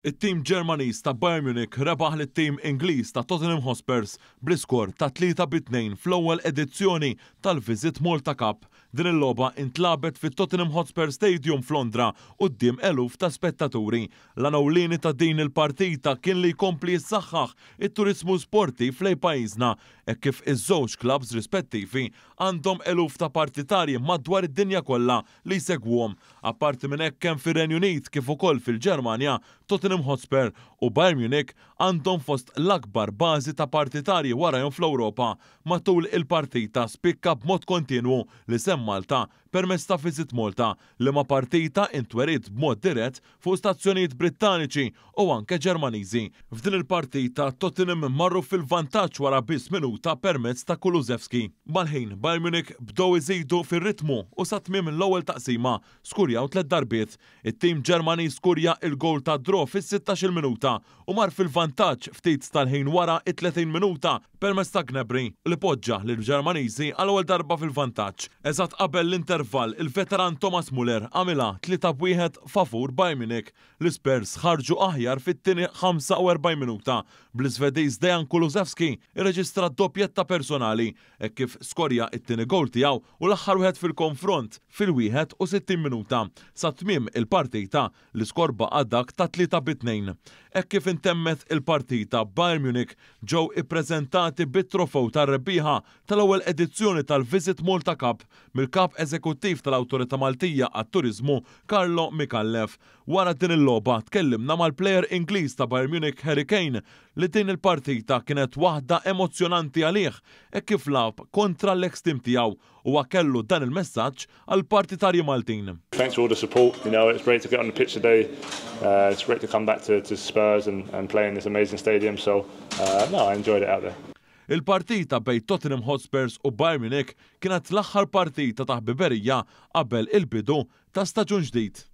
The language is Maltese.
It-tim Ġermaniż ta' Bayern Munich rebaħ lit-tim Ingliż ta' Tottenham Hotspurs bl-iskor ta' 3-2 fl-ewwel edizzjoni tal-Visit Malta Cup. Din il-logħba intlabet fit-Tottenham Hotspur Stadium f'Londra quddiem eluf ta' spettaturi. L-għanewlieni ta' din il-partita kien li jkompli jsaħħaħ it-turiżmu sportiv lejn pajjiżna hekk kif iż-żewġ klabs rispettivi għandhom eluf ta' partitarji madwar id-dinja kollha li jsegwuhom. Apparti minn hekk kemm fir-Renju Unit kif ukoll fil-Ġermanja, Tottenham Hotspur u Bayern Munich għandhom fost l-akbar bażi ta' partitarji warajhom fl-Ewropa. Matul il-partita spikka b'mod kontinwu li sem Malta permezz ta' Visit Malta li ma' partita intwerit b'mod dirett fuq stazzjonijiet Brittaniċi u anke Ġermaniżi. F'din il-partita Tottenham marru fil-vantaġġ wara biss minuta permezz ta' Kulusevski. Mal-ħin Bayern Munich bdew iżidu fir-ritmu u sa tmiem l-ewwel taqsima skurjaw 3 darbiet. It-tim Ġermaniż skurja il-gowl ta' draw fis-16 minuta u mar fil-vantaġġ ftit tal-ħin wara it-30 minuta permezz ta' Gnabry li poġġa lill-Ġermaniżi għal-ewwel darba fil-vantaġġ. Eżatt qabel l-intervall il-veteran Thomas Muller għamilha 3-1 favur Bayern Munich. L-Spurs ħarġu aħjar fit-tieni 45 minuta bl-Iżvediż Dejan Kulusevski irreġistra doppjetta personali hekk kif skorja it-tieni gowl tiegħu u l-aħħar wieħed fil-konfront fil-61 minuta. Sa tmiem il-partita l-iskorba għaddak ta' 3-2. Hekk kif intemmet il-partita Bayern Munich ġew ippreżentati bit-trofew tar-rebbieħa tal-ewwel edizzjoni tal-Visit Malta Cup mill-kap eżekuttiv tal-Awtorità Maltija għat-Turiżmu Carlo Micallef. Wara din il-logħba tkellimna mal-plejer Ingliż ta' Bayern Munich Harry Kane li din il-partita kienet waħda emozzjonanti għalih hekk kif lagħab kontra l-ex tim tiegħu u kellu dan il-messaġġ għall partitarji Maltin. Thanks for all the support. It's great to get on the pitch today. It's great to come back to Spurs and play in this amazing stadium. So I enjoyed it out there. Il-partita bejn Tottenham Hotspurs u Bayern Munich kienet l-aħħar partita ta' ħbiberija qabel il-bidu ta' staġun ġdid.